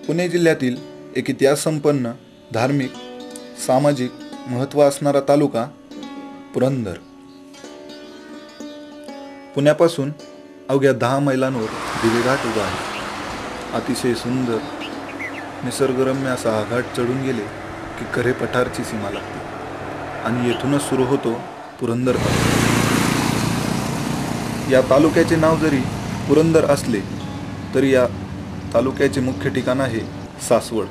पुणे जिल्ह्यातील एक इतिहास संपन्न, धार्मिक, सामाजिक महत्त्व असणारा तालुका पुरंदर. पुण्यापासून अवघ्या 10 मैलांवर दिवेघाट उभा आहे. अतिशय सुंदर निसर्गरम्य असा हा घाट चढून गेले की करे पठारची सीमा लागते आणि येथूनच सुरू होतो पुरंदर तालुका. या तालुक्याचे नाव जरी पुरंदर असले तरी या तालुक्याचे मुख्य ठिकाण आहे सासवड.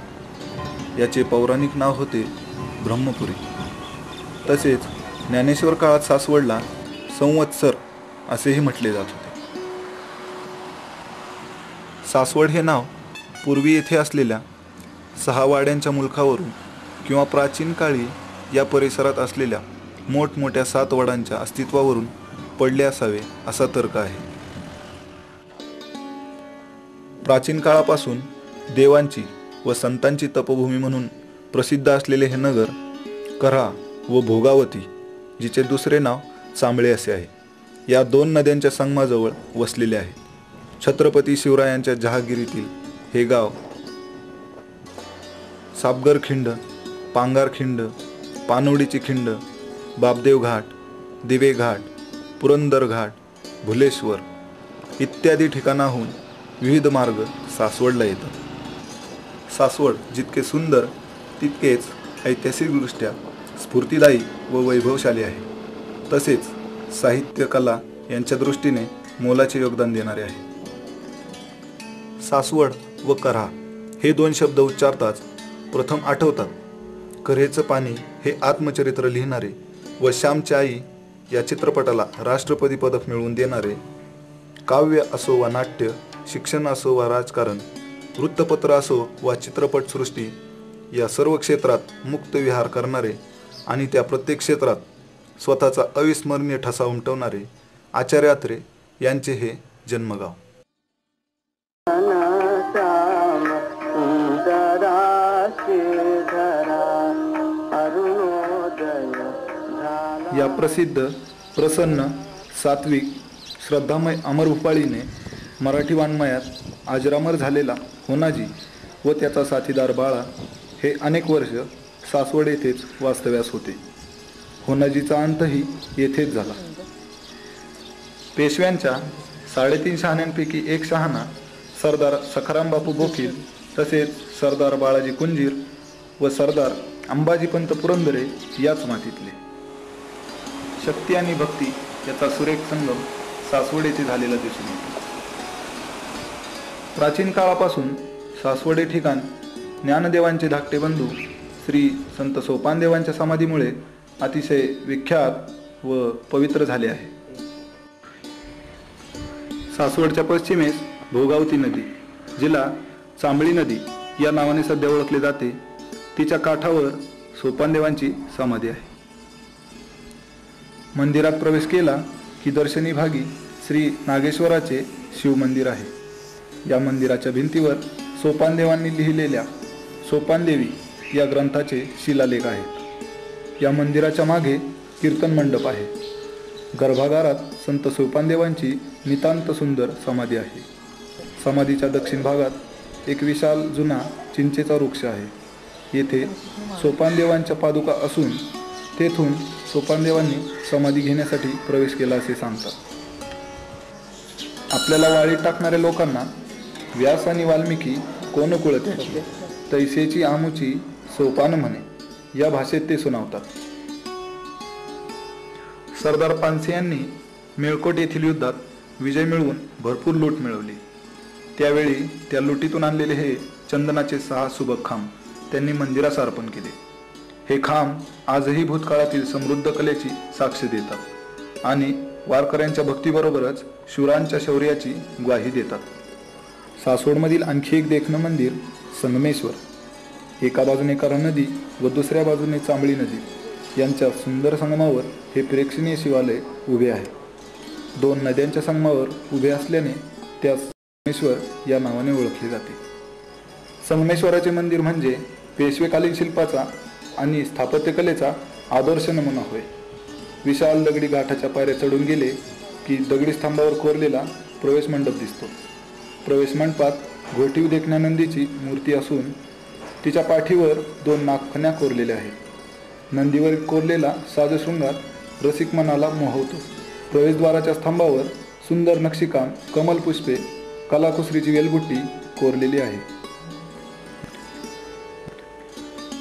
याचे पौराणिक नाव होते ब्रह्मपुरी. तसेच ज्ञानेश्वर काळात सासवडला संवत्सर असेही म्हटले जात होते. सासवड हे नाव पूर्वी येथे असलेल्या 6 वाड्यांच्या मुलखावरून किंवा प्राचीन काळी या परिसरात असलेल्या मोठमोठ्या 7 वडांच्या अस्तित्वावरून पडले असावे असा तर्क आहे. प्राचीन काळापासून देवांची व संतांची तपभूमी म्हणून प्रसिद्ध असलेले हे नगर कऱ्हा व भोगावती, जिचे दुसरे नाव चांबळे असे आहे, या 2 नद्यांच्या संगमाजवळ वसलेले आहे. छत्रपती शिवरायांच्या जहागिरीतील हे गाव सापगर खिंड, पांगार खिंड, पानवडीची खिंड, बापदेव घाट, दिवे घाट, पुरंदर घाट, भुलेश्वर इत्यादी ठिकाणाहून विविध मार्ग सासवडला येतात. सासवड जितके सुंदर तितकेच ऐतिहासिकदृष्ट्या स्फूर्तिदायी व वैभवशाली आहे. तसेच साहित्य, कला यांच्या दृष्टीने मोलाचे योगदान देणारे आहे. सासवड व कऱ्हा हे 2 शब्द उच्चारताच प्रथम आठवतात कऱ्हेचं पाणी हे आत्मचरित्र लिहिणारे व श्यामची आई या चित्रपटाला राष्ट्रपती पदक मिळवून देणारे, काव्य असो वा नाट्य, शिक्षण असो वा राजकारण, वृत्तपत्र असो वा चित्रपटसृष्टी या सर्व क्षेत्रात मुक्त विहार करणारे आणि त्या प्रत्येक क्षेत्रात स्वतःचा अविस्मरणीय ठसा उमटवणारे आचार्य अत्रे यांचे हे जन्मगाव. या प्रसिद्ध, प्रसन्न, सात्विक, श्रद्धामय अमरभूपाळीने मराठी वाङ्मयात अजरामर झालेला होनाजी व त्याचा साथीदार बाळा हे अनेक वर्ष सासवड येथेच वास्तव्यास होते. होनाजीचा अंतही येथेच झाला. पेशव्यांच्या 3.5 शहाण्यांपैकी एक शहाणा सरदार सखाराम बापू बोकील, तसेच सरदार बाळाजी कुंजीर व सरदार अंबाजीपंत पुरंदरे याच मातीतले. शक्ती आणि भक्ती याचा सुरेख संगम सासवड येथे झालेला दिसून येतो. प्राचीन काळापासून सासवड हे ठिकाण ज्ञानदेवांचे धाकटे बंधू श्री संत सोपानदेवांच्या समाधीमुळे अतिशय विख्यात व पवित्र झाले आहे. सासवडच्या पश्चिमेस भोगावती नदी, जिला चांबळी नदी या नावाने सध्या ओळखले जाते, तिच्या काठावर सोपानदेवांची समाधी आहे. मंदिरात प्रवेश केला की दर्शनी भागी श्री नागेश्वराचे शिवमंदिर आहे. या मंदिराच्या भिंतीवर सोपानदेवांनी लिहिलेल्या सोपानदेवी या ग्रंथाचे शिलालेख आहेत. या मंदिराच्या मागे कीर्तन मंडप आहे. गर्भागारात संत सोपानदेवांची नितांत सुंदर समाधी आहे. समाधीच्या दक्षिण भागात एक विशाल जुना चिंचेचा वृक्ष आहे. येथे सोपानदेवांच्या पादुका असून तेथून सोपानदेवांनी समाधी घेण्यासाठी प्रवेश केला असे सांगतात. आपल्याला वाळीत टाकणाऱ्या लोकांना व्यास आणि वाल्मिकी कोण कुळत्याची तैसेची आमुची सोपान म्हणे या भाषेत ते सुनावतात. सरदार पानसे यांनी मेळकोट येथील युद्धात विजय मिळवून भरपूर लूट मिळवली. त्यावेळी त्या लुटीतून आणलेले हे चंदनाचे 6 सुबक खांब त्यांनी मंदिरास अर्पण केले. हे खांब आजही भूतकाळातील समृद्ध कलेची साक्ष देतात आणि वारकऱ्यांच्या भक्तीबरोबरच शूरांच्या शौर्याची ग्वाही देतात. सासवडमधील आणखी एक देखणं मंदिर संगमेश्वर. एका बाजूने कऱ्हा नदी व दुसऱ्या बाजूने चांबळी नदी यांच्या सुंदर संगमावर हे प्रेक्षणीय शिवालय उभे आहे. 2 नद्यांच्या संगमावर उभे असल्याने त्यास संगमेश्वर या नावाने ओळखले जाते. संगमेश्वराचे मंदिर म्हणजे पेशवेकालीन शिल्पाचा आणि स्थापत्यकलेचा आदर्श नमुना होय. विशाल दगडी घाटाच्या पायऱ्या चढून गेले की दगडी स्तंभावर कोरलेला प्रवेश मंडप दिसतो. प्रवेश मंडपात घोटीव देखण्या नंदीची मूर्ती असून तिच्या पाठीवर 2 नागफण्या कोरलेल्या आहेत. नंदीवर कोरलेला साजशृंगार रसिक मनाला मोहवतो. प्रवेशद्वाराच्या स्तंभावर सुंदर नक्षीकाम, कमलपुष्पे, कलाकुसरीची वेलबुट्टी कोरलेली आहे.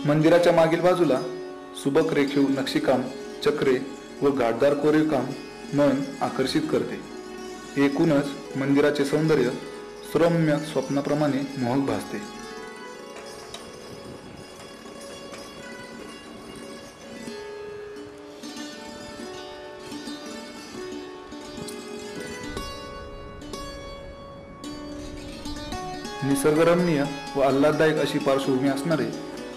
मंदिराच्या मागील बाजूला सुबक रेखीव नक्षीकाम, चक्रे व घाटदार कोरीवकाम मन आकर्षित करते. एकूणच मंदिराचे सौंदर्य सुरम्य स्वप्नाप्रमाणे मोहक भासते. निसर्गरम्य व आल्हाददायक अशी पार्श्वभूमी असणारे,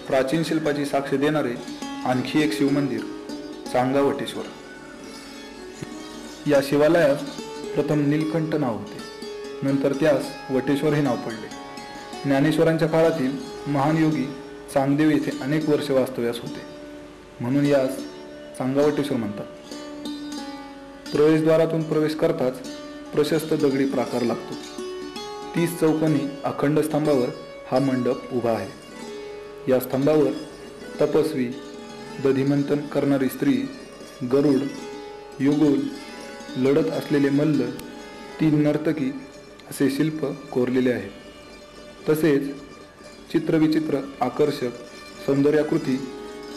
प्राचीन शिल्पाची साक्ष देणारे आणखी एक शिवमंदिर चांगावटेश्वर. या शिवालयास प्रथम नीलकंठ नाव होते, नंतर त्यास वटेश्वर हे नाव पडले. ज्ञानेश्वरांच्या काळातील महान योगी चांगदेव येथे अनेक वर्ष वास्तव्यास होते, म्हणून यास चांगावटेश्वर म्हणतात. प्रवेशद्वारातून प्रवेश करताच प्रशस्त दगडी प्राकार लागतो. 30 चौकोनी अखंड स्तंभावर हा मंडप उभा आहे. या स्तंभावर तपस्वी, दधिमंथन करणारी स्त्री, गरुड, युगुल, लढत असलेले मल्ल, 3 नर्तकी असे शिल्प कोरलेले आहे. तसेच चित्रविचित्र आकर्षक सौंदर्याकृती,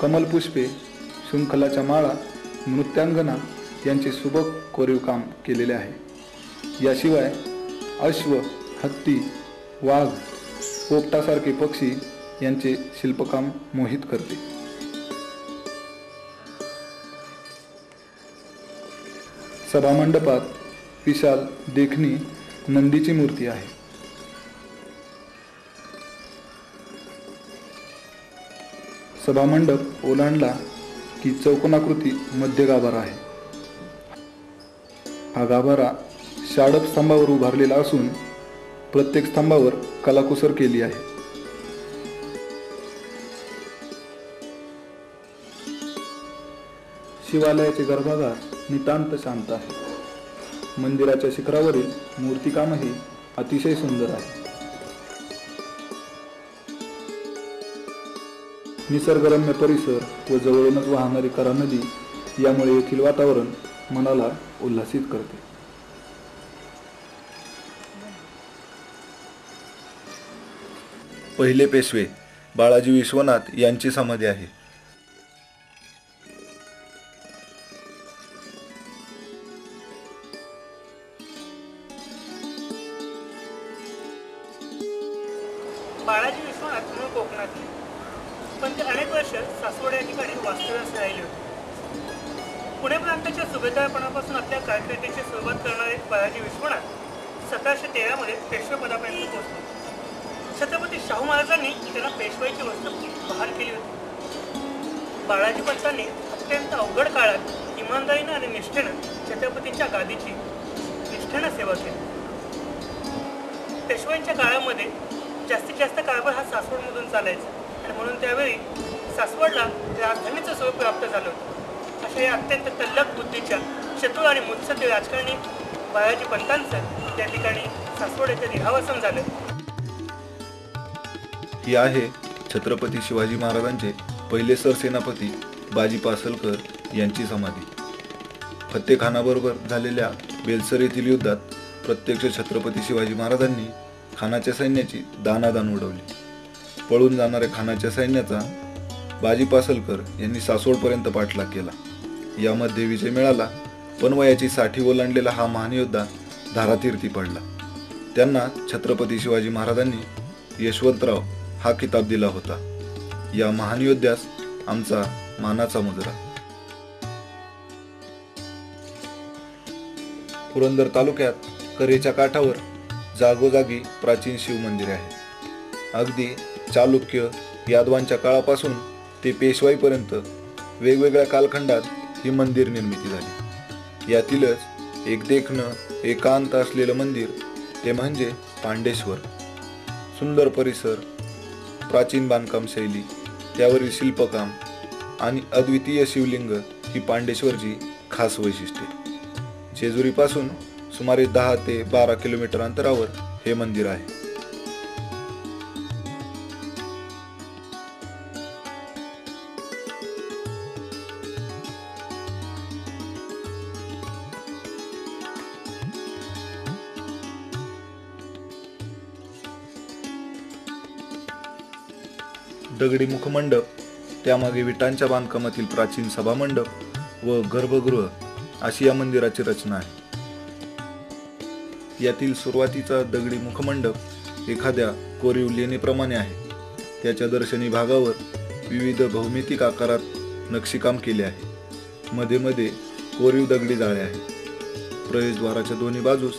कमलपुष्पे, शृंखलाच्या माळा, नृत्यांगना यांचे सुबक कोरीवकाम केलेले आहे. याशिवाय अश्व, हत्ती, वाघ, पोपटासारखे पक्षी यांचे शिल्पकाम मोहित करते. सभामंडपात विशाल देखणी नंदीची मूर्ती आहे. सभामंडप ओलांडला की चौकोनाकृती मध्य गाभारा आहे. हा गाभारा षाडप स्तंभावर उभारलेला असून प्रत्येक स्तंभावर कलाकुसर केली आहे. शिवालयाचे गर्भागार नितांत शांत आहे. मंदिराच्या शिखरावरील मूर्तिकामही अतिशय सुंदर आहे. निसर्गरम्य परिसर व जवळूनच वाहणारी करा नदी यामुळे येथील वातावरण मनाला उल्हासित करते. पहिले पेशवे बाळाजी विश्वनाथ यांची समाधी आहे. बाळाजी विश्वनाथ मूळ कोकणातले, पण ते अनेक वर्ष सासवड या ठिकाणी वास्तव्यास राहिले होते. पुणे प्रांताच्या सुभेदारपणापासून आपल्या कारकिर्दीची सुरुवात करणारे बाळाजी विश्वनाथ 1713 मध्ये पेशवेपदापर्यंत पोहोचले. छत्रपती शाहू महाराजांनी त्यांना पेशवाईची वस्त्र बहाल केली होती. बाळाजी पंतांनी अत्यंत अवघड काळात इमानदारीनं आणि निष्ठेनं छत्रपतींच्या गादीची निष्ठेनं सेवा केली. पेशवाईंच्या काळामध्ये जास्तीत जास्त कारभार हा सासवडमधून चालायचा आणि म्हणून त्यावेळी सासवडला राजधानीचं स्वरूप प्राप्त झालं होतं. अशा या अत्यंत तल्लख बुद्धीच्या, चतुर आणि मुत्सद्दी राजकारणी बाळाजी पंतांचं त्या ठिकाणी सासवड येथे देहावसन झालं. ही आहे छत्रपती शिवाजी महाराजांचे पहिले सरसेनापती बाजी पासलकर यांची समाधी. फत्तेखानाबरोबर झालेल्या बेलसर येथील युद्धात प्रत्यक्ष छत्रपती शिवाजी महाराजांनी खानाच्या सैन्याची दानादान उडवली. पळून जाणाऱ्या खानाच्या सैन्याचा बाजी पासलकर यांनी सासवडपर्यंत पाठलाग केला. यामध्ये विजय मिळाला, पण वयाची 60 ओलांडलेला हा महान योद्धा धारातीर्थी पडला. त्यांना छत्रपती शिवाजी महाराजांनी यशवंतराव हा किताब दिला होता. या महान योद्ध्यास आमचा मानाचा मुजरा. पुरंदर तालुक्यात करेच्या काठावर जागोजागी प्राचीन शिवमंदिरे आहेत. अगदी चालुक्य, यादवांच्या काळापासून ते पेशवाईपर्यंत वेगवेगळ्या कालखंडात ही मंदिर निर्मिती झाली. यातीलच एक देखणं एकांत असलेलं मंदिर ते म्हणजे पांडेश्वर. सुंदर परिसर, प्राचीन बांधकाम शैली, त्यावरील शिल्पकाम आणि अद्वितीय शिवलिंग ही पांडेश्वरची खास वैशिष्ट्ये. जेजुरीपासून सुमारे 10 ते 12 किलोमीटर अंतरावर हे मंदिर आहे. दगडी मुखमंडप, त्यामागे विटांच्या बांधकामातील प्राचीन सभामंडप व गर्भगृह अशी या मंदिराची रचना आहे. यातील सुरुवातीचा दगडी मुखमंडप एखाद्या कोरीव लेणीप्रमाणे आहे. त्याच्या दर्शनी भागावर विविध भौमितिक आकारात नक्षीकाम केले आहे. मध्ये मध्ये कोरीव दगडी जाळे आहेत. प्रवेशद्वाराच्या दोन्ही बाजूस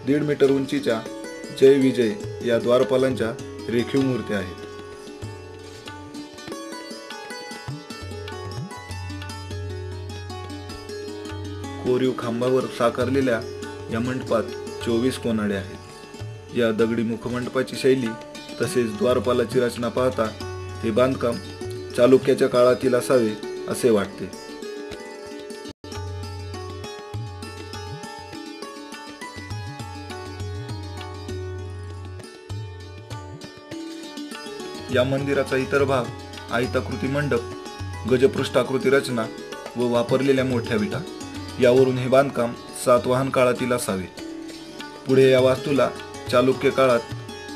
1.5 मीटर उंचीच्या जय विजय या द्वारपालांच्या रेखीव मूर्त्या आहेत. कोरीव खांबावर साकारलेल्या या मंडपात 24 कोनाडे आहेत. या दगडी मुखमंडपाची शैली तसेच द्वारपालाची रचना पाहता हे बांधकाम चालुक्याच्या काळातील असावे असे वाटते. या मंदिराचा इतर भाग आयताकृती मंडप, गजपृष्ठाकृती रचना व वापरलेल्या मोठ्या विटा यावरून हे बांधकाम सातवाहन काळातील असावे. पुढे या वास्तूला चालुक्य काळात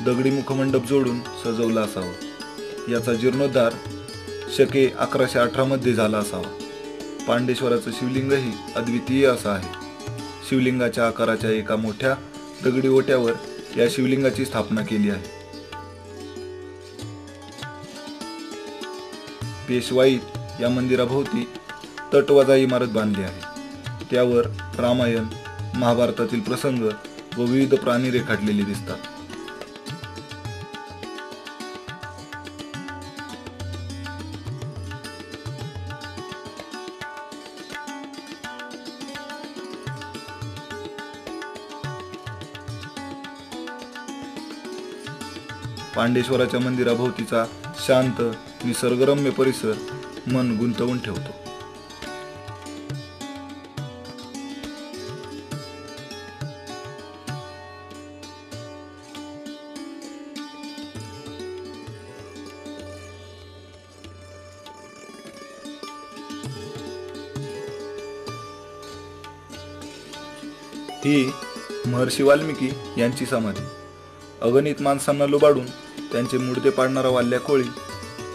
दगडी मुखमंडप जोडून सजवला असावा. याचा जीर्णोद्धार शके 1118 मध्ये झाला असावा. पांडेश्वराचं शिवलिंगही अद्वितीय असं आहे. शिवलिंगाच्या आकाराच्या एका मोठ्या दगडी ओट्यावर या शिवलिंगाची स्थापना केली आहे. पेशवाईत या मंदिराभोवती तटवजा इमारत बांधली आहे. त्यावर रामायण, महाभारतातील प्रसंग व विविध प्राणी रेखाटलेले दिसतात. पांडेश्वराच्या मंदिराभोवतीचा शांत निसर्गरम्य परिसर मन गुंतवून ठेवतो. ही महर्षी वाल्मिकी यांची समाधी. अगणित माणसांना लुबाडून त्यांचे मुडदे पाडणारा वाल्या कोळी,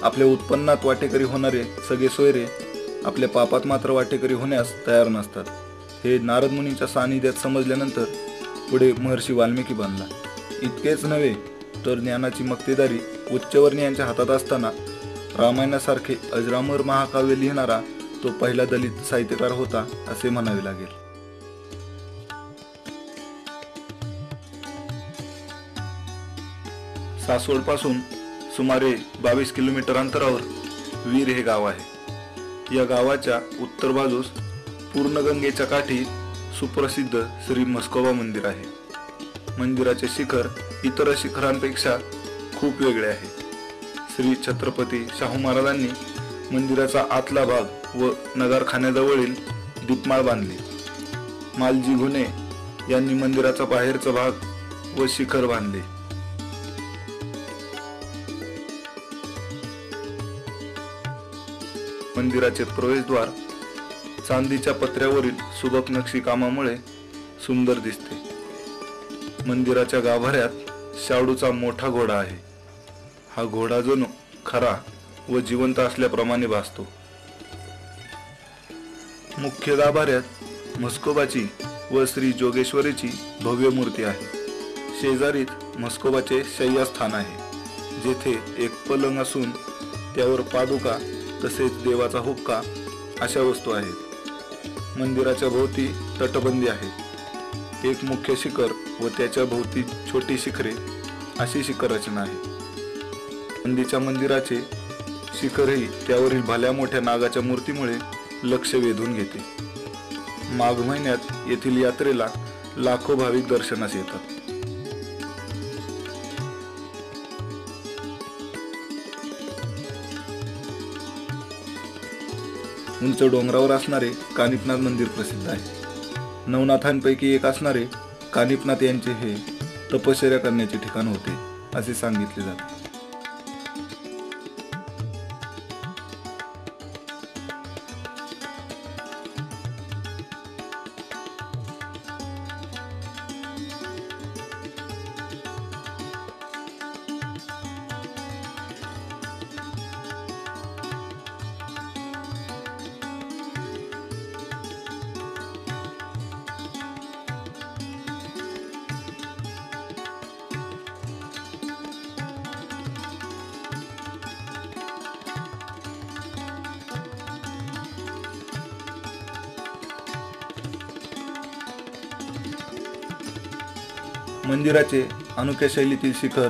आपल्या उत्पन्नात वाटेकरी होणारे सगळे सोयरे आपल्या पापात मात्र वाटेकरी होण्यास तयार नसतात. हे नारद मुनींच्या सानिध्यात समजल्यानंतर पुढे महर्षी वाल्मिकी बनला. इतकेच नव्हे तर ज्ञानाची मक्तेदारी उच्चवर्णीयांच्या हातात असताना रामायणासारखे अजरामर महाकाव्य लिहिणारा तो पहिला दलित साहित्यकार होता असे म्हणावे लागेल. सासवड पासून सुमारे 22 किलोमीटर अंतरावर वीर हे गाव आहे. या गावाच्या उत्तर बाजूस पूर्णगंगेच्या काठी सुप्रसिद्ध श्री म्हस्कोबा मंदिर आहे. मंदिराचे शिखर इतर शिखरांपेक्षा खूप वेगळे आहे. श्री छत्रपती शाहू महाराजांनी मंदिराचा आतला भाग व नगारखान्याजवळील दीपमाळ बांधली. मालजी घुणे यांनी मंदिराचा बाहेरचा भाग व शिखर बांधले. मंदिराचे प्रवेशद्वार चांदीच्या पत्र्यावरील सुबक नक्षीकामामुळे सुंदर दिसते. मंदिराच्या गाभाऱ्यात शाडूचा मोठा घोडा आहे. हा घोडा जणू खरा व जिवंत असल्याप्रमाणे भासतो. मुख्य गाभाऱ्यात म्हस्कोबाची व श्री जोगेश्वरीची भव्य मूर्ती आहे. शेजारीच म्हस्कोबाचे शय्यास्थान आहे, जेथे एक पलंग असून त्यावर पादुका तसेच देवाचा हुक्का अशा वस्तू आहेत. मंदिराच्या भोवती तटबंदी आहे. एक मुख्य शिखर व त्याच्या भोवती छोटी शिखरे अशी शिखर रचना आहे. नंदीच्या मंदिराचे शिखरही त्यावरील भल्या मोठ्या नागाच्या मूर्तीमुळे लक्ष वेधून घेते. माघ महिन्यात येथील यात्रेला लाखो भाविक दर्शनास येतात. उंच डोंगरावर असणारे कानिपनाथ मंदिर प्रसिद्ध आहे. नवनाथांपैकी एक असणारे कानिपनाथ यांचे हे तपश्चर्या करण्याचे ठिकाण होते असे सांगितले जाते. मंदिराचे अनोख्या शैलीतील शिखर,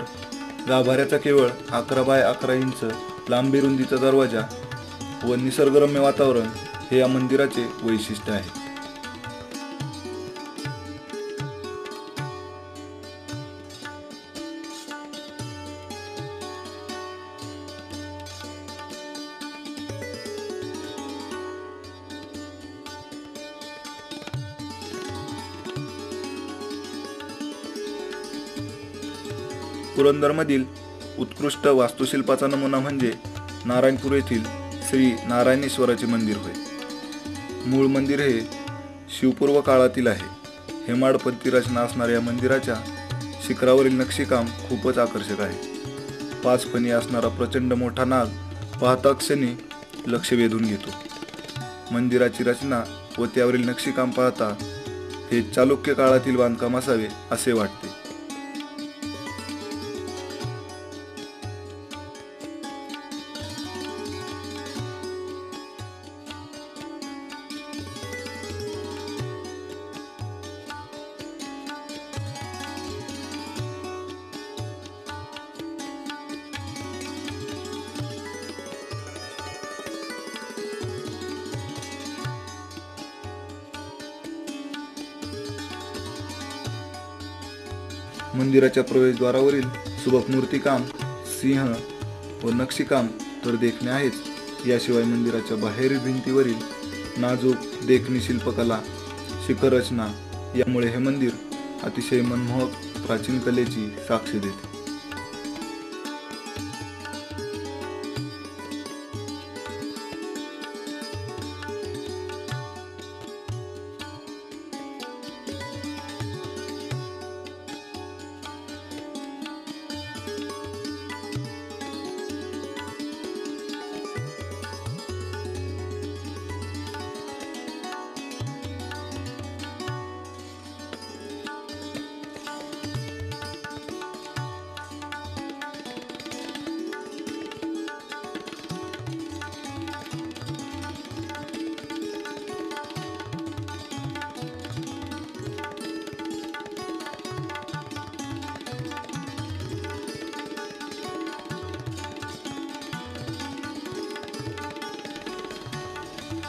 गाभाऱ्याचा केवळ 11 बाय 11 इंच लांबी रुंदीचा दरवाजा व निसर्गरम्य वातावरण हे या मंदिराचे वैशिष्ट्य आहे. पुरंदरमधील उत्कृष्ट वास्तुशिल्पाचा नमुना म्हणजे नारायणपूर येथील श्री नारायणेश्वराचे मंदिर होय. मूळ मंदिर हे शिवपूर्व काळातील आहे. हेमाडपंथी रचना असणाऱ्या या मंदिराच्या शिखरावरील नक्षीकाम खूपच आकर्षक आहे. 5 फणी असणारा प्रचंड मोठा नाग पाहता क्षणी लक्ष वेधून घेतो. मंदिराची रचना व त्यावरील नक्षीकाम पाहता हे चालुक्य काळातील बांधकाम असावे असे वाटते. मंदिराच्या प्रवेशद्वारावरील सुबक मूर्तिकाम, सिंह व नक्षीकाम तर देखणे आहेच. याशिवाय मंदिराच्या बाहेरील भिंतीवरील नाजूक देखणी शिल्पकला, शिखररचना यामुळे हे मंदिर अतिशय मनमोहक प्राचीन कलेची साक्ष देते.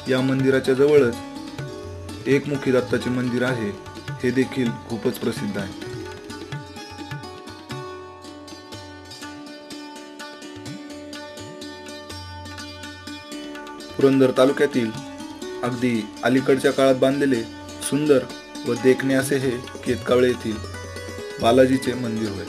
या मंदिराच्या जवळच एकमुखी दत्ताचे मंदिर आहे. हे देखील खूपच प्रसिद्ध आहे. पुरंदर तालुक्यातील अगदी अलीकडच्या काळात बांधलेले सुंदर व देखणे असे हे केतकावळे येथील बालाजीचे मंदिर होय.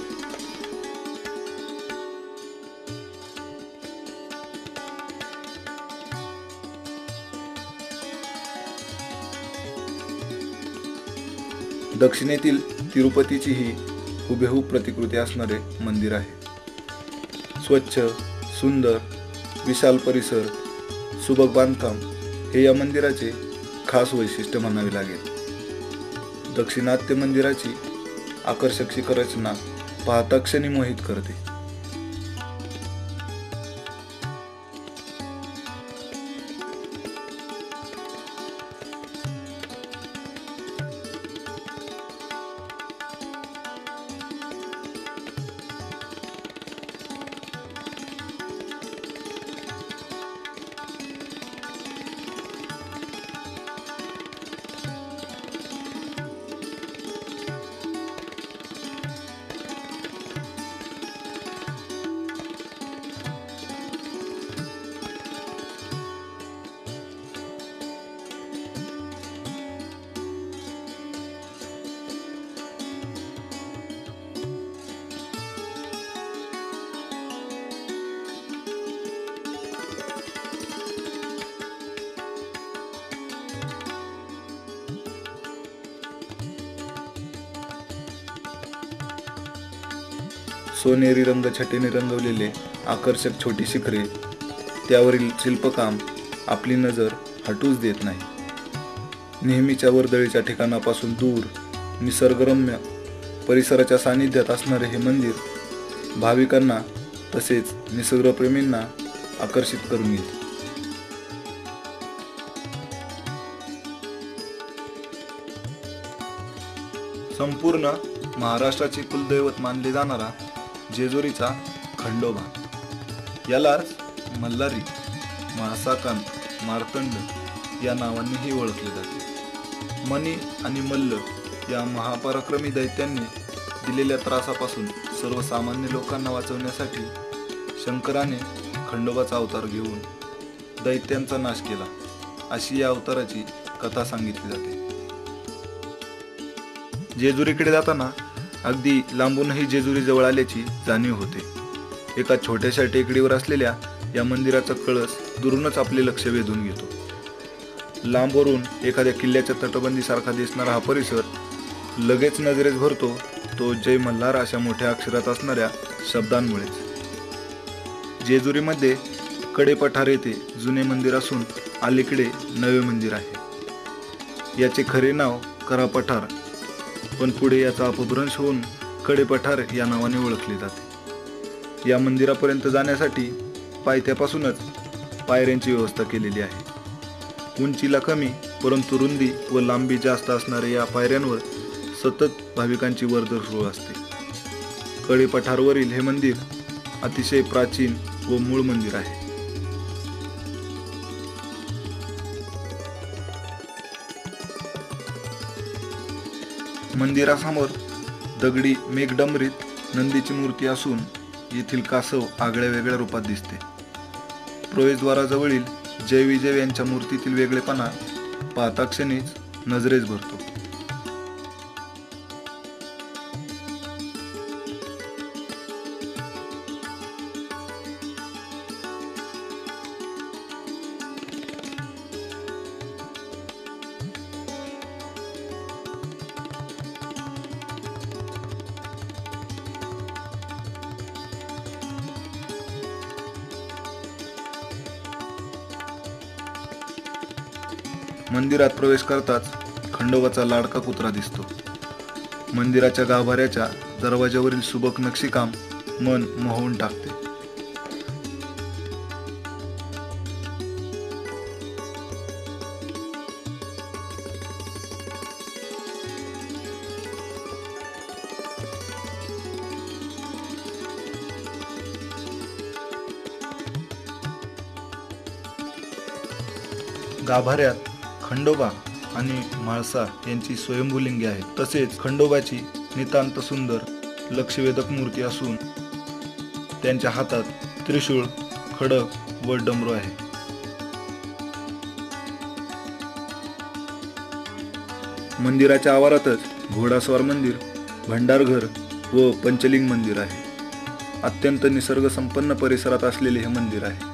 दक्षिणेतील तिरुपतीची ही हुबेहूब प्रतिकृती असणारे मंदिर आहे. स्वच्छ, सुंदर, विशाल परिसर, सुबक बांधकाम हे या मंदिराचे खास वैशिष्ट्य म्हणावे लागेल. दक्षिणात्य मंदिराची आकर्षक शिखररचना पाहता क्षणी मोहित करते. सोनेरी रंगछटेने रंगवलेले आकर्षक छोटी शिखरे, त्यावरील शिल्पकाम आपली नजर हटूच देत नाही. नेहमीच्या वर्दळीच्या ठिकाणापासून दूर निसर्गरम्य परिसराच्या सानिध्यात असणारे हे मंदिर भाविकांना तसेच निसर्गप्रेमींना आकर्षित करून येते. संपूर्ण महाराष्ट्राचे कुलदैवत मानले जाणारा जेजुरीचा खंडोबा, यालाच मल्हारी, म्हाळसाकांत, मार्तंड या नावांनीही ओळखले जाते. मणी आणि मल्ल या महापराक्रमी दैत्यांनी दिलेल्या त्रासापासून सर्वसामान्य लोकांना वाचवण्यासाठी शंकराने खंडोबाचा अवतार घेऊन दैत्यांचा नाश केला, अशी या अवताराची कथा सांगितली जाते. जेजुरीकडे जाताना अगदी लांबूनही जेजुरी जवळ आल्याची जाणीव होते. एका छोट्याशा टेकडीवर असलेल्या या मंदिराचा कळस दुरूनच आपले लक्ष वेधून घेतो. लांबवरून एखाद्या किल्ल्याच्या तटबंदीसारखा दिसणारा हा परिसर लगेच नजरेस भरतो, तो जय मल्हार अशा मोठ्या अक्षरात असणाऱ्या शब्दांमुळेच. जेजुरीमध्ये कडेपठार येथे जुने मंदिर असून अलीकडे नवे मंदिर आहे. याचे खरे नाव करापठार, पण पुढे याचा अपभ्रंश होऊन कडेपठार या नावाने ओळखले जाते. या मंदिरापर्यंत जाण्यासाठी पायथ्यापासूनच पायऱ्यांची व्यवस्था केलेली आहे. उंचीला कमी परंतु रुंदी व लांबी जास्त असणाऱ्या या पायऱ्यांवर सतत भाविकांची वर्दळ सुरू असते. कडेपठारवरील हे मंदिर अतिशय प्राचीन व मूळ मंदिर आहे. मंदिरासमोर दगडी मेघडंबरीत नंदीची मूर्ती असून येथील कासव आगळ्या वेगळ्या रूपात दिसते. प्रवेशद्वाराजवळील जय विजय यांच्या मूर्तीतील वेगळेपणा पाहता क्षणीच नजरेस भरतो. मंदिरात प्रवेश करताच खंडोबाचा लाडका कुत्रा दिसतो. मंदिराच्या गाभाऱ्याच्या दरवाजावरील सुबक नक्षीकाम मन मोहून टाकते. गाभाऱ्यात खंडोबा आणि म्हाळसा यांची स्वयंभूलिंगे आहेत. तसेच खंडोबाची नितांत सुंदर लक्षवेधक मूर्ती असून त्यांच्या हातात त्रिशूळ, खडक व डमरू आहे. मंदिराच्या आवारातच घोडास्वार मंदिर, भंडारघर व पंचलिंग मंदिर आहे. अत्यंत निसर्ग संपन्न परिसरात असलेले हे मंदिर आहे.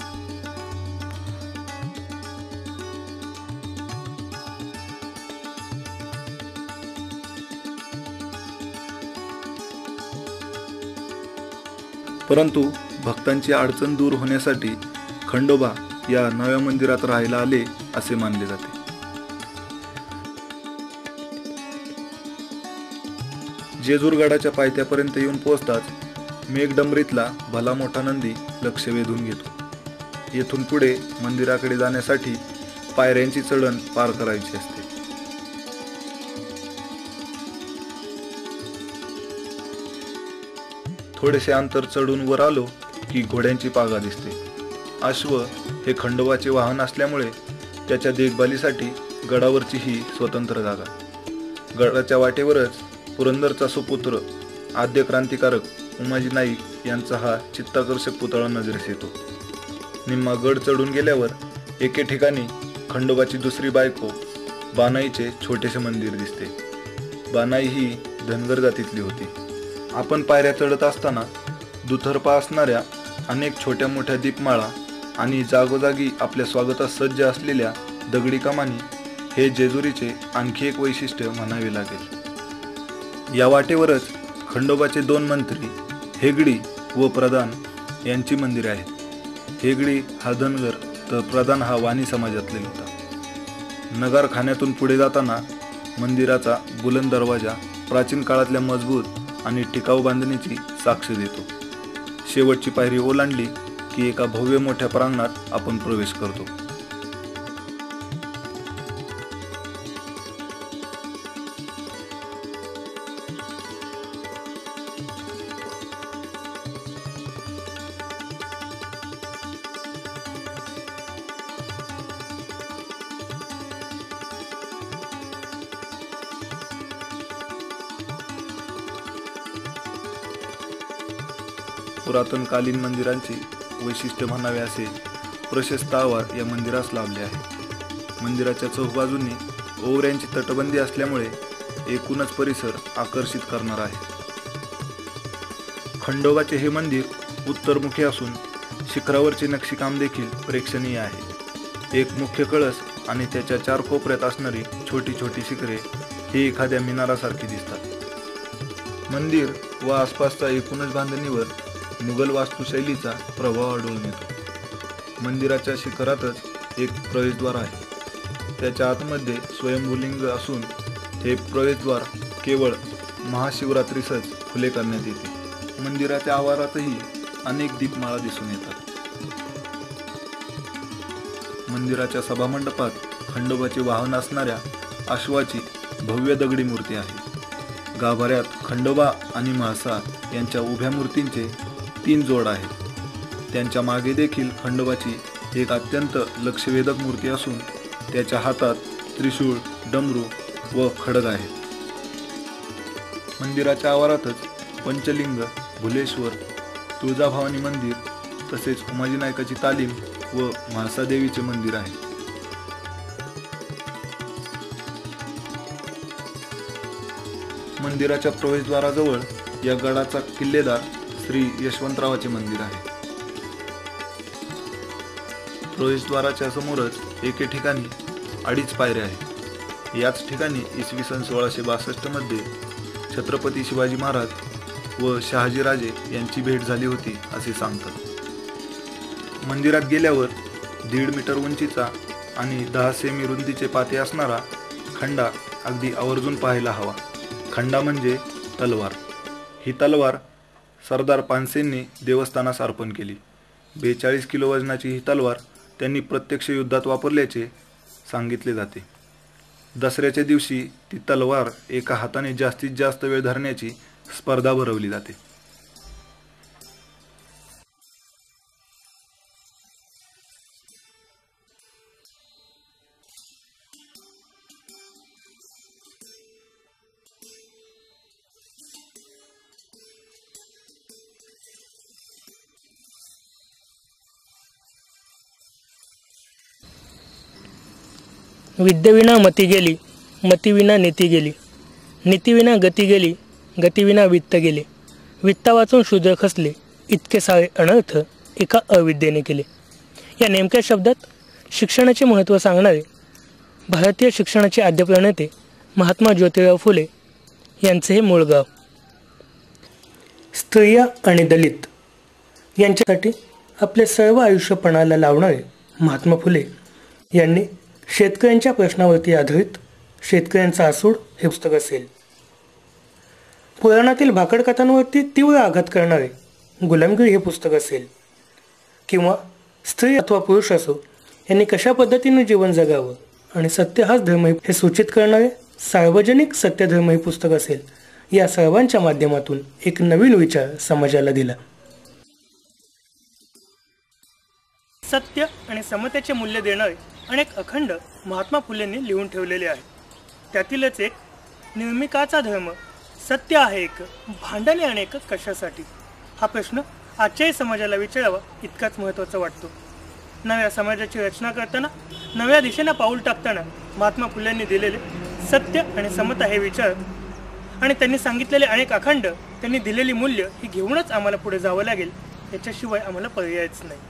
परंतु भक्तांची अडचण दूर होण्यासाठी खंडोबा या नव्या मंदिरात राहायला आले असे मानले जाते. जेजूरगडाच्या पायथ्यापर्यंत येऊन पोहोचताच मेघडंबरीतला भला मोठा नंदी लक्ष वेधून घेतो. येथून पुढे मंदिराकडे जाण्यासाठी पायऱ्यांची चढण पार करायची असते. थोडेसे अंतर चढून वर आलो की घोड्यांची पागा दिसते. अश्व हे खंडोबाचे वाहन असल्यामुळे त्याच्या देखभालीसाठी गडावरची ही स्वतंत्र जागा. गडाच्या वाटेवरच पुरंदरचा सुपुत्र आद्य क्रांतिकारक उमाजी नाईक यांचा हा चित्ताकर्षक पुतळा नजरेस येतो. निम्मा गड चढून गेल्यावर एके ठिकाणी खंडोबाची दुसरी बायको बानाईचे छोटेसे मंदिर दिसते. बानाई ही धनगर जातीतली होती. आपण पायऱ्या चढत असताना दुतर्फा असणाऱ्या अनेक छोट्या मोठ्या दीपमाळा आणि जागोजागी आपल्या स्वागतास सज्ज असलेल्या दगडी कमानी हे जेजुरीचे आणखी एक वैशिष्ट्य म्हणावे लागेल. या वाटेवरच खंडोबाचे दोन मंत्री हेगडी व प्रधान यांची मंदिरे आहेत. हेगडी हा धनगर तर प्रधान हा वाणी समाजातले होता. नगारखान्यातून पुढे जाताना मंदिराचा बुलंद दरवाजा प्राचीन काळातल्या मजबूत आणि टिकाऊ बांधणीची साक्ष देतो. शेवटची पायरी ओलांडली की एका भव्य मोठ्या प्रांगणात आपण प्रवेश करतो. पुरातनकालीन मंदिरांचे वैशिष्ट्य म्हणावे असे प्रशस्त आवार या मंदिरास लाभले आहे। मंदिराच्या चौबाजूंनी ओवऱ्यांची तटबंदी असल्यामुळे एकूणच परिसर आकर्षित करणार आहे। खंडोबाचे हे मंदिर उत्तरमुखी असून शिखरावरचे नक्षीकाम देखील प्रेक्षणीय आहे। एक मुख्य कळस आणि त्याच्या 4 कोपऱ्यात असणारी छोटी छोटी शिखरे ही एखाद्या मिनारासारखी दिसतात। मंदिर व आसपासच्या एकूणच बांधणीवर मुघल वास्तुशैलीचा प्रभाव आढळून येतो। मंदिराच्या शिखरातच एक प्रवेशद्वार आहे। त्याच्या आतमध्ये स्वयंभूलिंग असून हे प्रवेशद्वार केवळ महाशिवरात्रीसच खुले करण्यात येते। मंदिराच्या आवारातही अनेक दीपमाळा दिसून येतात। मंदिराच्या सभामंडपात खंडोबाचे वाहन असणाऱ्या अश्वाची भव्य दगडी मूर्ती आहे। गाभाऱ्यात खंडोबा आणि म्हाळसा यांच्या उभ्या मूर्तींचे 3 जोड आहेत। त्यांच्या मागे देखील खंडोबाची एक अत्यंत लक्षवेधक मूर्ती असून त्याच्या हातात त्रिशूळ, डमरू व खड्ग आहे। मंदिराच्या आवारातच पंचलिंग, भुलेश्वर, तुळजाभवानी मंदिर तसेच उमाजी नायकाची तालीम व म्हाळसादेवीचे मंदिर आहे। मंदिराच्या प्रवेशद्वाराजवळ या गडाचा किल्लेदार श्री यशवंतरावाचे मंदिर आहे। प्रवेशद्वाराच्या समोरच एके ठिकाणी 2.5 पायऱ्या आहेत। याच ठिकाणी इसवी सन 1662 मध्ये छत्रपती शिवाजी महाराज व शहाजीराजे यांची भेट झाली होती असे सांगतात। मंदिरात गेल्यावर 1.5 मीटर उंचीचा आणि 10 सेमी रुंदीचे पाते असणारा खंडा अगदी आवर्जून पाहायला हवा। खंडा म्हणजे तलवार। ही तलवार सरदार पानसेंनी देवस्थानास अर्पण केली। 42 किलो वजनाची ही तलवार त्यांनी प्रत्यक्ष युद्धात वापरल्याचे सांगितले जाते। दसऱ्याच्या दिवशी ती तलवार एका हाताने जास्तीत जास्त वेळ धरण्याची स्पर्धा भरवली जाते। विद्येविना मती गेली, मतीविना नीती गेली, नीतीविना गती गेली, गतीविना वित्त गेले, वित्ता वाचून शूद्र खसले, इतके सारे अनर्थ एका अविद्येने केले। या नेमक्या शब्दात शिक्षणाचे महत्त्व सांगणारे भारतीय शिक्षणाचे आद्य प्रणेते महात्मा ज्योतिराव फुले यांचे हे मूळ गाव। स्त्रिया आणि दलित यांच्यासाठी आपले सर्व आयुष्य पणाला लावणारे महात्मा फुले यांनी शेतकऱ्यांच्या प्रश्नावरती आधारित शेतकऱ्यांचा आसूड हे पुस्तक असेल, पुराणातील भाकड कथांवरती तीव्र आघात करणारे गुलामगिरी हे पुस्तक असेल, किंवा स्त्री अथवा पुरुष असो यांनी कशा पद्धतीने जीवन जगावं आणि सत्य हाच धर्म हे सूचित करणारे सार्वजनिक सत्यधर्म हे पुस्तक असेल, या सर्वांच्या माध्यमातून एक नवीन विचार समाजाला दिला। सत्य आणि समतेचे मूल्य देणारे अनेक अखंड महात्मा फुलेंनी लिहून ठेवलेले आहे। त्यातीलच एक निर्मिकाचा धर्म, सत्य आहे एक, भांडणे अनेक कशासाठी, हा प्रश्न आजच्याही समाजाला विचारावा इतकाच महत्त्वाचा वाटतो। नव्या समाजाची रचना करताना, नव्या दिशेने पाऊल टाकताना महात्मा फुलेंनी दिलेले सत्य आणि समता हे विचार आणि त्यांनी सांगितलेले अनेक अखंड, त्यांनी दिलेली मूल्य ही घेऊनच आम्हाला पुढे जावं लागेल, याच्याशिवाय आम्हाला पर्यायच नाही।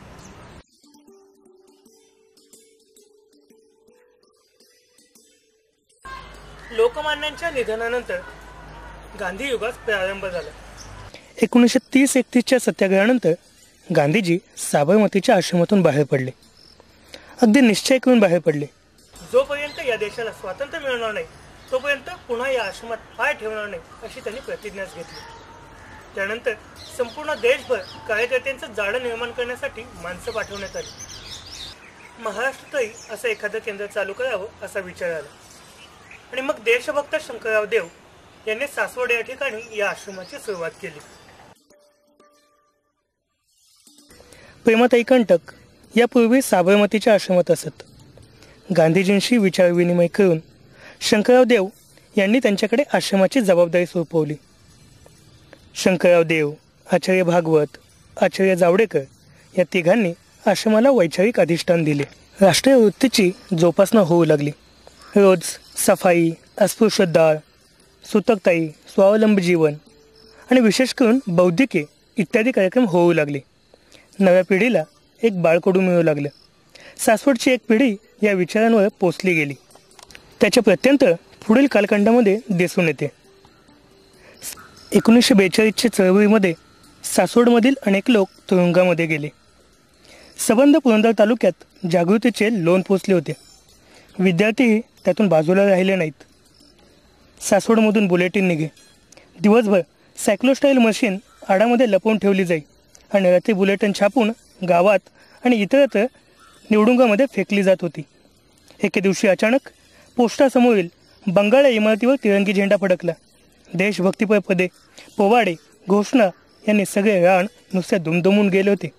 लोकमान्यांच्या निधनानंतर गांधी युगास प्रारंभ झाला। 1930-31च्या सत्याग्रहानंतर गांधीजी साबरमतीच्या आश्रमातून बाहेर पडले, अगदी निश्चय करून बाहेर पडले। जोपर्यंत या देशाला स्वातंत्र्य मिळणार नाही तोपर्यंत पुन्हा या आश्रमात पाय ठेवणार नाही अशी त्यांनी प्रतिज्ञाच घेतली। त्यानंतर संपूर्ण देशभर कार्यकर्त्यांचं जाळं निर्माण करण्यासाठी माणसं पाठवण्यात आली। महाराष्ट्रातही असं एखादं केंद्र चालू करावं असा विचार आला आणि मग देशभक्त शंकरराव देव यांनी सासवड या ठिकाणी या आश्रमाची सुरुवात केली। प्रेमाताई कंटक यापूर्वी साबरमतीच्या आश्रमात असत। गांधीजींशी विचारविनिमय करून शंकरराव देव यांनी त्यांच्याकडे आश्रमाची जबाबदारी सोपवली। शंकरराव देव, आचार्य भागवत, आचार्य जावडेकर या तिघांनी आश्रमाला वैचारिक अधिष्ठान दिले. राष्ट्रीय वृत्तीची जोपासना होऊ लागली. रोज सफाई, अस्पृश्यता, सुतकताई, स्वावलंबी जीवन आणि विशेष करून बौद्धिके इत्यादी कार्यक्रम होऊ लागले. नव्या पिढीला एक बाळकडू मिळू लागलं. सासवडची एक पिढी या विचारांवर पोचली गेली. त्याचे प्रत्यंतर पुढील कालखंडामध्ये दिसून येते. 1942च्या चळवळीमध्ये सासवडमधील अनेक लोक तुरुंगामध्ये गेले. सबंध पुरंदर तालुक्यात जागृतीचे लोण पोचले होते. विद्यार्थीही त्यातून बाजूला राहिले नाहीत. सासवडमधून बुलेटिन निघे. दिवसभर सायक्लोस्टाईल मशीन आडामध्ये लपवून ठेवली जाई आणि रात्री बुलेटिन छापून गावात आणि इतरत्र निवडुंगामध्ये फेकली जात होती. एके दिवशी अचानक पोस्टासमोरील बंगाळ या इमारतीवर तिरंगी झेंडा फडकला. देशभक्तीपर पदे, पोवाडे, घोषणा यांनी सगळे रान नुसते दुमदुमून गेले होते.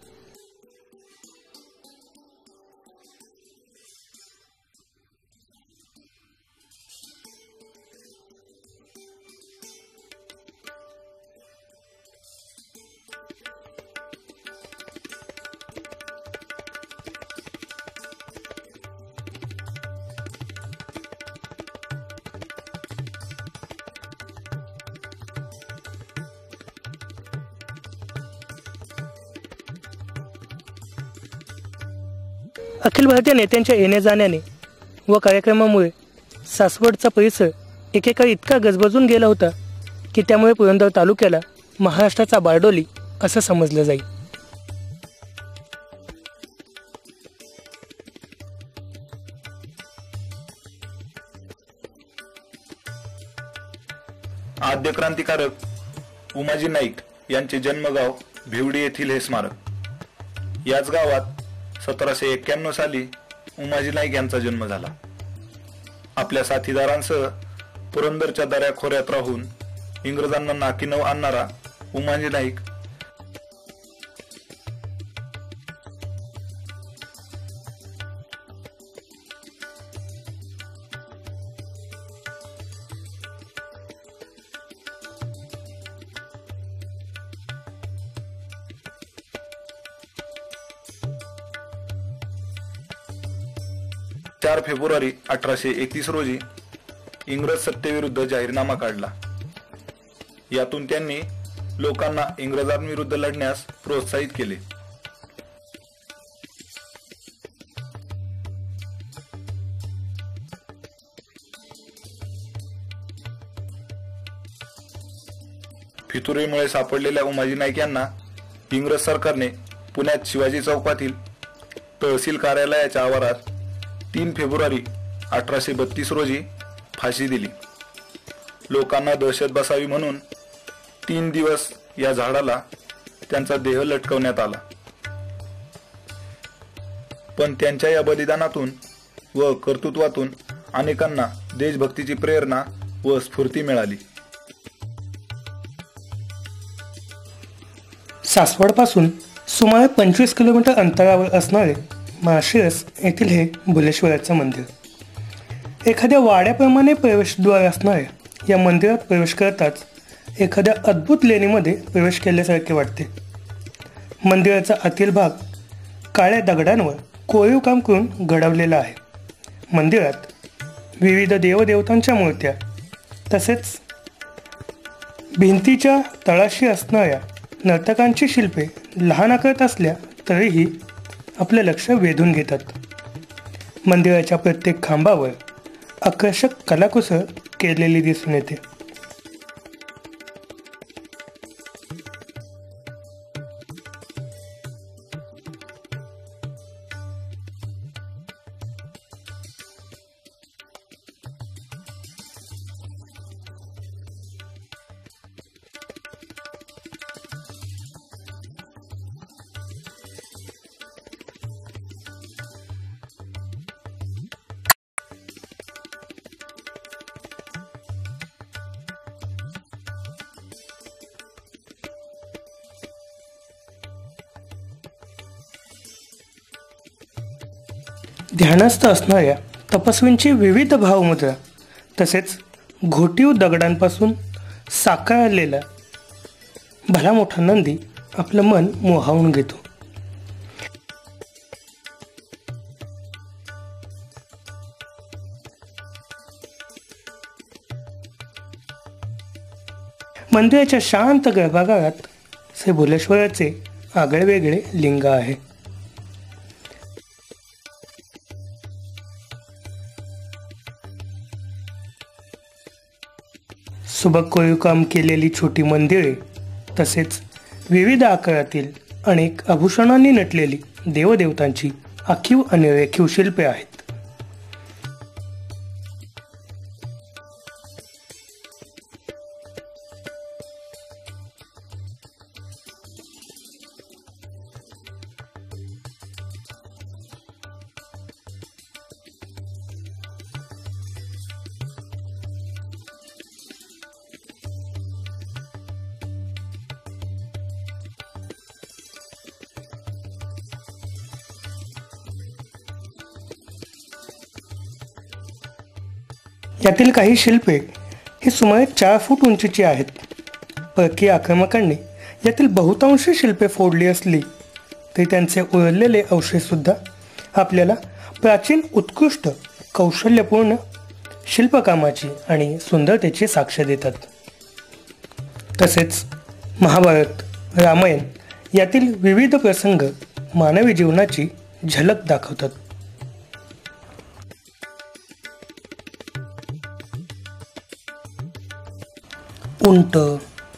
अखिल भारतीय नेत्यांच्या येण्या जाण्याने व कार्यक्रमामुळे सासवडचा परिसर एकेकाळी इतका गजबजून गेला होता की त्यामुळे पुरंदर तालुक्याला महाराष्ट्राचा बारडोली असं समजलं जाई. आद्य क्रांतिकारक उमाजी नाईक यांचे जन्मगाव भिवडी येथील हे स्मारक. याच गावात 1791 साली उमाजी नाईक यांचा जन्म झाला. आपल्या साथीदारांसह पुरंदरच्या दऱ्याखोऱ्यात राहून इंग्रजांना नाकीनऊ आणणारा उमाजी नाईक फेब्रुवारी 1831 रोजी इंग्रज सत्तेविरुद्ध जाहीरनामा काढला. यातून त्यांनी लोकांना इंग्रजांविरुद्ध लढण्यास प्रोत्साहित केले. फितुरीमुळे सापडलेल्या उमाजी नाईक यांना इंग्रज सरकारने पुण्यात शिवाजी चौकातील तहसील कार्यालयाच्या आवारात 3 फेब्रुवारी 1832 रोजी फाशी दिली. लोकांना दहशत बसावी म्हणून 3 दिवस या झाडाला त्यांचा देह लटकवण्यात आला. पण त्यांच्या या बलिदानातून व कर्तृत्वातून अनेकांना देशभक्तीची प्रेरणा व स्फूर्ती मिळाली. सासवडपासून सुमारे 25 किलोमीटर अंतरावर असणारे माळशिरस येथील हे भुलेश्वराचं मंदिर. एखाद्या वाड्याप्रमाणे प्रवेशद्वार असणाऱ्या या मंदिरात प्रवेश करताच एखाद्या अद्भुत लेणीमध्ये प्रवेश केल्यासारखे वाटते. मंदिराचा आतील भाग काळ्या दगडांवर कोरीव काम करून घडवलेला आहे. मंदिरात विविध देवदेवतांच्या मूर्त्या तसेच भिंतीच्या तळाशी असणाऱ्या नर्तकांची शिल्पे लहान आकारात असल्या तरीही आपले लक्ष वेधून घेतात. मंदिराच्या प्रत्येक खांबावर आकर्षक कलाकुसर केलेली दिसून येते. ध्यानस्थ असणाऱ्या तपस्वींची विविध भावमुद्रा तसेच घोटीव दगडांपासून साकारलेला भला मोठा नंदी आपलं मन मोहावून घेतो. मंदिराच्या शांत गर्भागृहात श्री भुलेश्वराचे आगळेवेगळे लिंग आहे. सुबक कोरीवकाम केलेली छोटी मंदिरे तसेच विविध आकारातील अनेक आभूषणांनी नटलेली देवदेवतांची आखीव आणि रेखीव शिल्पे आहेत. यातील काही शिल्पे ही सुमारे 4 फूट उंचीची आहेत. परकीय आक्रमकांनी यातील बहुतांश शिल्पे फोडली असली तरी त्यांचे उरलेले अवशेष सुद्धा आपल्याला प्राचीन उत्कृष्ट कौशल्यपूर्ण शिल्पकामाची आणि सुंदरतेची साक्ष देतात. तसेच महाभारत, रामायण यातील विविध प्रसंग मानवी जीवनाची झलक दाखवतात. उंट,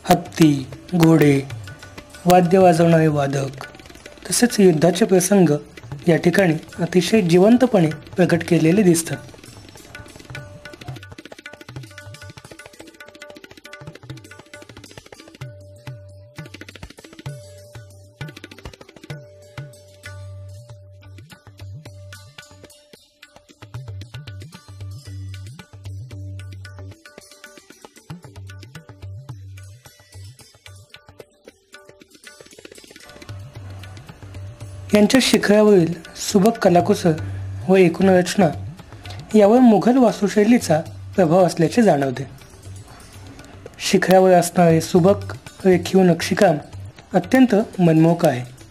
हत्ती, घोडे, वाद्य वाजवणारे वादक तसेच युद्धाचे प्रसंग या ठिकाणी अतिशय जिवंतपणे प्रकट केलेले दिसतात. यांच्या शिखरावरील सुबक कलाकुसर व एकूण रचना यावर मुघल वास्तुशैलीचा प्रभाव असल्याचे जाणवते. शिखरावर असणारे सुबक रेखीव नक्षीकाम अत्यंत मनमोहक आहे.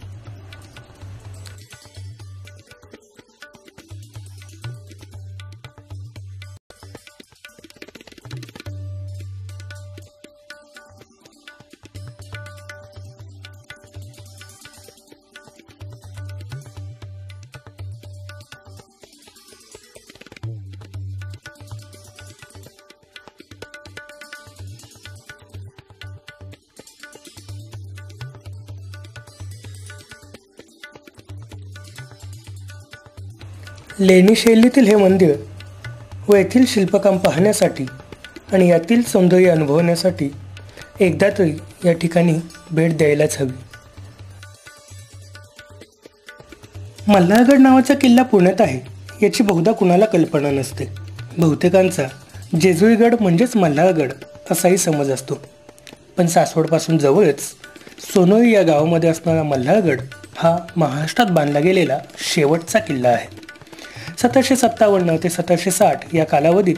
लेणी शैलीतील हे मंदिर व येथील शिल्पकाम पाहण्यासाठी आणि यातील सौंदर्य अनुभवण्यासाठी एकदा तरी या ठिकाणी भेट द्यायलाच हवी. मल्हारगड नावाचा किल्ला पुण्यात आहे याची बहुधा कुणाला कल्पना नसते. बहुतेकांचा जेजुरीगड म्हणजेच मल्हारगड असाही समज असतो. पण सासवडपासून जवळच सोनोरी या गावामध्ये असणारा मल्हारगड हा महाराष्ट्रात बांधला गेलेला शेवटचा किल्ला आहे. 1757 ते 1760 या कालावधीत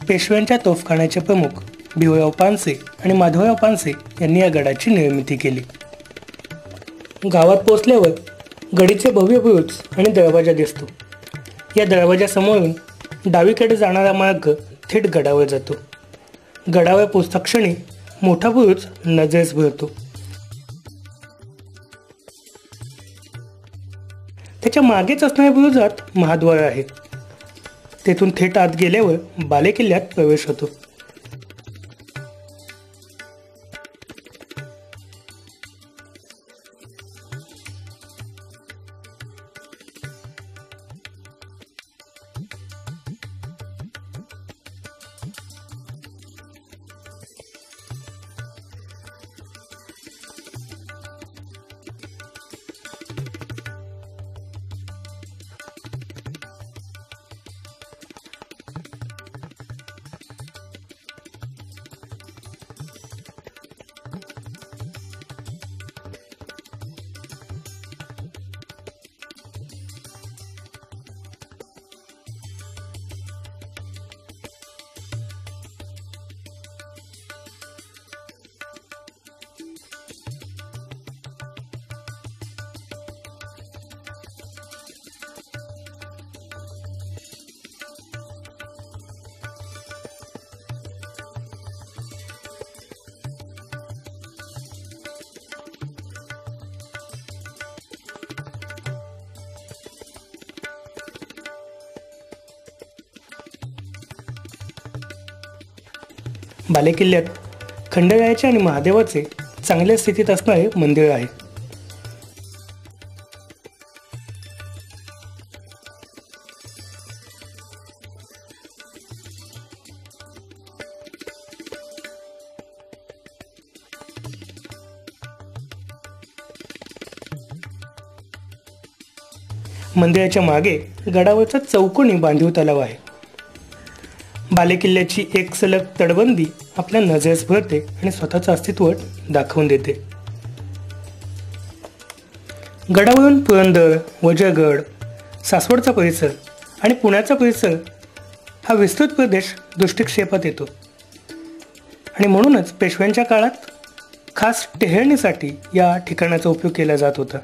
पेशव्यांच्या तोफखान्याचे प्रमुख भिवराव पानसे आणि माधवराव पानसे यांनी या गडाची निर्मिती केली. गावात पोहोचल्यावर गडीचे भव्य बुरुज आणि दरवाजा दिसतो. या दरवाजासमोरून डावीकडे जाणारा मार्ग थेट गडावर जातो. गडावर पोहोचताक्षणी मोठा बुरुज नजरेस भरतो. त्याच्या मागेच असणाऱ्या बुरुजात महाद्वार आहे. तेथून थेट आत गेल्यावर बालेकिल्ल्यात प्रवेश होतो. बालेकिल्ल्यात खंडरायाचे आणि महादेवाचे चांगल्या स्थितीत असणारे मंदिर आहे. मंदिराच्या मागे गडावरचा चौकोनी बांधीव तलाव आहे. बालेकिल्ल्याची एक सलग तटबंदी आपल्या नजरेस भरते आणि स्वतःचं अस्तित्व दाखवून देते. गडावरून पुरंदर, वज्रगड, सासवडचा परिसर आणि पुण्याचा परिसर हा विस्तृत प्रदेश दृष्टिक्षेपात येतो आणि म्हणूनच पेशव्यांच्या काळात खास टेहळणीसाठी या ठिकाणाचा उपयोग केला जात होता.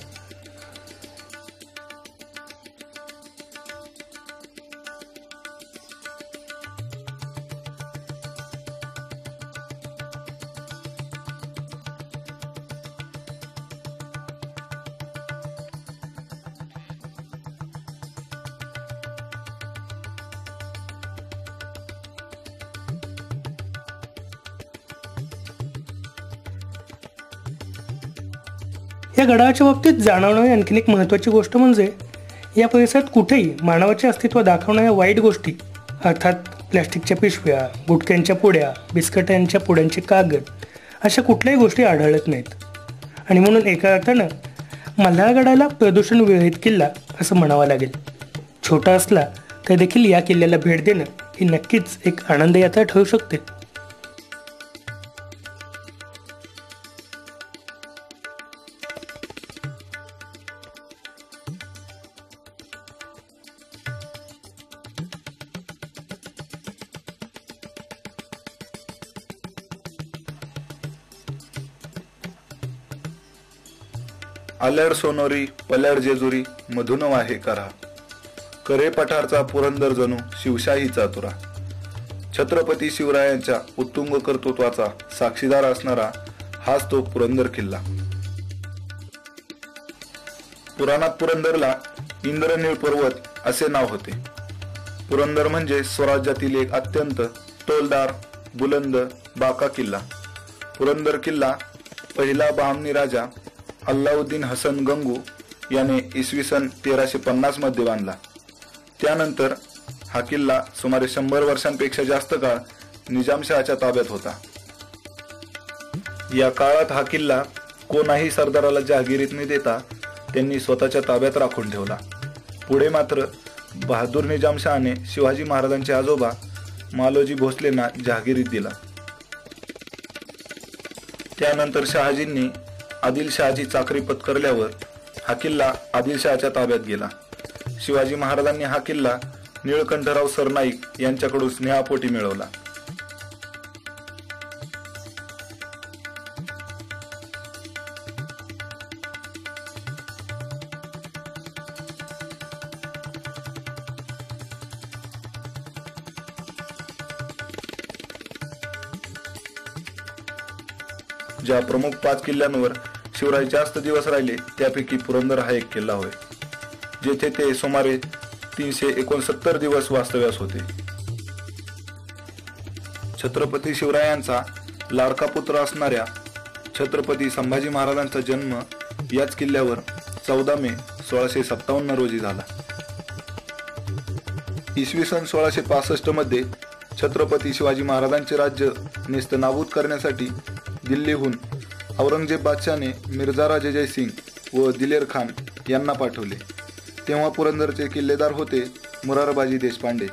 या गडाच्या बाबतीत जाणवणारी आणखीन एक महत्त्वाची गोष्ट म्हणजे या परिसरात कुठेही मानवाचे अस्तित्व दाखवणाऱ्या वाईट गोष्टी अर्थात प्लॅस्टिकच्या पिशव्या, गुटख्यांच्या पुड्या, बिस्किटांच्या पुड्यांचे कागद अशा कुठल्याही गोष्टी आढळत नाहीत. आणि म्हणून एका अर्थानं मल्हारगडाला प्रदूषण विरहित किल्ला असं म्हणावं लागेल. छोटा असला तर देखील या किल्ल्याला भेट देणं ही नक्कीच एक आनंद यात्रा ठरू शकते. आल्याड सोनोरी पल्याड जेजुरी मधुन वाहे करा, करे पठारचा पुरंदर जणू शिवशाहीचा तुरा. छत्रपती शिवरायांच्या उत्तुंग कर्तृत्वाचा साक्षीदार असणारा हाच तो पुरंदर किल्ला. पुराणात पुरंदरला इंद्रनीळ पर्वत असे नाव होते. पुरंदर म्हणजे स्वराज्यातील एक अत्यंत तोलदार, बुलंद, बाका किल्ला. पुरंदर किल्ला पहिला बहामनी राजा अल्लाउद्दीन हसन गंगू याने इसवी सन 1350 मध्ये बांधला. त्यानंतर हा किल्ला सुमारे 100 वर्षांपेक्षा जास्त काळ निजामशहाच्या ताब्यात होता. या काळात हा किल्ला कोणाही सरदाराला जहागिरीत न देता त्यांनी स्वतःच्या ताब्यात राखून ठेवला. पुढे मात्र बहादूर निजामशहाने शिवाजी महाराजांचे आजोबा मालोजी भोसलेंना जहागिरीत दिला. त्यानंतर शहाजींनी आदिलशहाची चाकरी पत्करल्यावर हा किल्ला आदिलशहाच्या ताब्यात गेला. शिवाजी महाराजांनी हा किल्ला निळकंठराव सरनाईक यांच्याकडून स्नेहापोटी मिळवला. ज्या प्रमुख 5 किल्ल्यांवर शिवराय जास्त दिवस राहिले त्यापैकी पुरंदर हा एक किल्ला होय, जेथे ते सुमारे 369 दिवस वास्तव्यास होते. छत्रपती शिवरायांचा लाडका पुत्र असणाऱ्या छत्रपती संभाजी महाराजांचा जन्म याच किल्ल्यावर 14 मे 1657 रोजी झाला. इसवी सन 1665 मध्ये छत्रपती शिवाजी महाराजांचे राज्य नेस्तनाबूत करण्यासाठी दिल्लीहून औरंगजेब बादशाने मिर्झाराजे जयसिंग व दिलेर खान यांना पाठवले. तेव्हा पुरंदरचे किल्लेदार होते मुरारबाजी देशपांडे.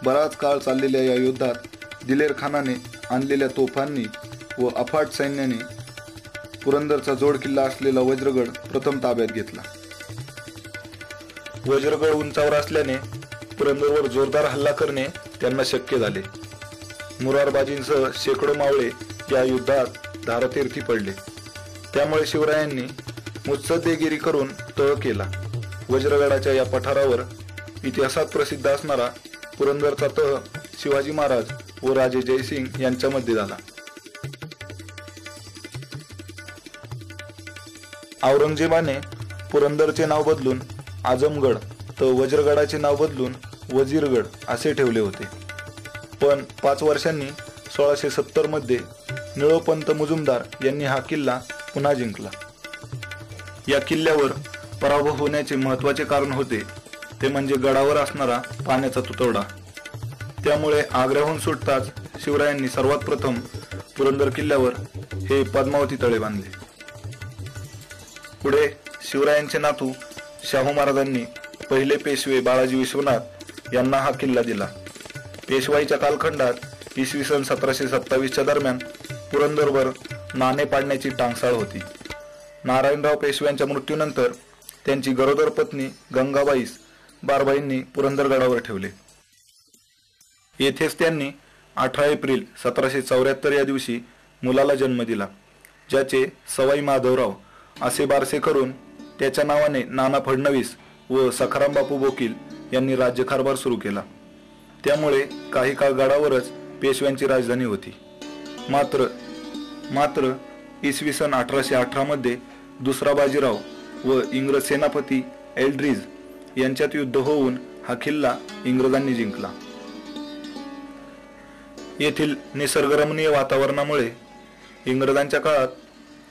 बराच काळ चाललेल्या या युद्धात दिलेर खानाने आणलेल्या तोफांनी व अफाट सैन्याने पुरंदरचा जोड किल्ला असलेला वज्रगड प्रथम ताब्यात घेतला. वज्रगड उंचावर असल्याने पुरंदरवर जोरदार हल्ला करणे त्यांना शक्य झाले. मुरारबाजींसह शेकडो मावळे या युद्धात धारतीर्थी पडले. त्यामुळे शिवरायांनी मुत्सद्देगिरी करून तळ केला. वज्रगडाच्या या पठारावर इतिहासात प्रसिद्ध असणारा पुरंदरचा तह शिवाजी महाराज व राजे जयसिंग यांच्यामध्ये झाला. औरंगजेबाने पुरंदरचे नाव बदलून आजमगड तर वज्रगडाचे नाव बदलून वजीरगड असे ठेवले होते. पण 5 वर्षांनी 1670 मध्ये निळोपंत मुजुमदार यांनी हा किल्ला पुन्हा जिंकला. या किल्ल्यावर पराभव होण्याचे महत्त्वाचे कारण होते ते म्हणजे गडावर असणारा पाण्याचा तुतवडा. त्यामुळे आग्र्याहून सुटताच शिवरायांनी सर्वात प्रथम पुरंदर किल्ल्यावर हे पद्मावती तळे बांधले. पुढे शिवरायांचे नातू शाहू महाराजांनी पहिले पेशवे बाळाजी विश्वनाथ यांना हा किल्ला दिला. पेशवाईच्या कालखंडात इसवी सन 1727च्या दरम्यान पुरंदरवर नाणे पाडण्याची टांगसाळ होती. नारायणराव पेशव्यांच्या मृत्यूनंतर त्यांची गरोदर पत्नी गंगाबाईस बारबाईंनी पुरंदरगडावर ठेवले. येथेच त्यांनी 18 एप्रिल 1774 या दिवशी मुलाला जन्म दिला, ज्याचे सवाई माधवराव असे बारसे करून त्याच्या नावाने नाना फडणवीस व सखाराम बापू बोकील यांनी राज्यकारभार सुरू केला. त्यामुळे काही काळ गडावरच पेशव्यांची राजधानी होती. मात्र इसवी सन 1818 मध्ये दुसरा बाजीराव व इंग्रज सेनापती एल्ड्रीज यांच्यात युद्ध होऊन हा किल्ला इंग्रजांनी जिंकला. येथील निसर्गरमणीय वातावरणामुळे इंग्रजांच्या काळात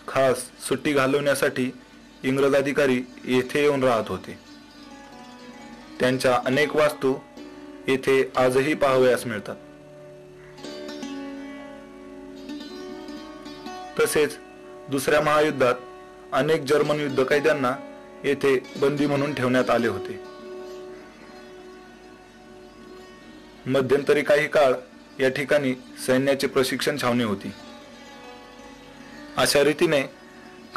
खास सुट्टी घालवण्यासाठी इंग्रज अधिकारी येथे येऊन राहत होते. त्यांच्या अनेक वास्तू येथे आजही पाहावयास मिळतात. तसेच दुसऱ्या महायुद्धात अनेक जर्मन युद्धकैद्यांना येथे बंदी म्हणून ठेवण्यात आले होते. मध्यंतरी काही काळ या ठिकाणी सैन्याचे प्रशिक्षण छावणी होती. अशा रीतीने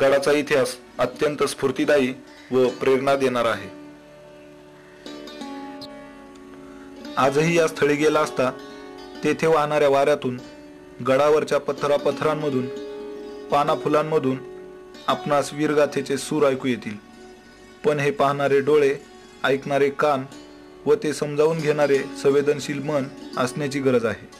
गडाचा इतिहास अत्यंत स्फूर्तिदायी व प्रेरणा देणारा आहे. आजही या स्थळी गेला असता तेथे वाहणाऱ्या वाऱ्यातून, गडावरच्या पथरांमधून, पाना फुलांमधून आपणास वीरगाथेचे सूर ऐकू येतील. पण हे पाहणारे डोळे, ऐकणारे कान व ते समजावून घेणारे संवेदनशील मन असण्याची गरज आहे.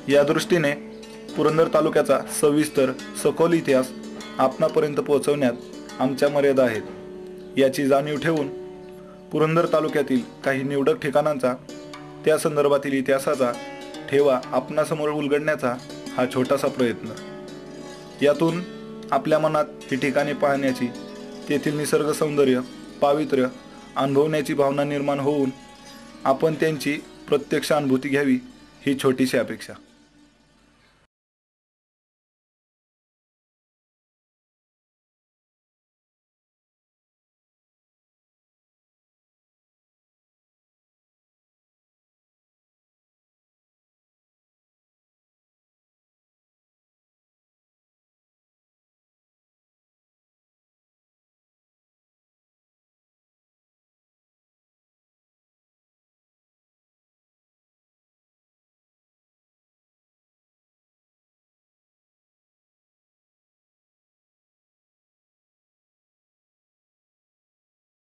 या दृष्टीने पुरंदर तालुक्याचा सविस्तर सखोल इतिहास आपणापर्यंत पोहोचवण्यात आमच्या मर्यादा आहेत. याची जाणीव ठेवून पुरंदर तालुक्यातील काही निवडक ठिकाणांचा, त्या संदर्भातील इतिहासाचा ठेवा आपणासमोर उलगडण्याचा हा छोटासा प्रयत्न. यातून आपल्या मनात ही ठिकाणे पाहण्याची, तेथील निसर्ग सौंदर्य, पावित्र्य अनुभवण्याची भावना निर्माण होऊन आपण त्यांची प्रत्यक्ष अनुभूती घ्यावी, ही छोटीशी अपेक्षा.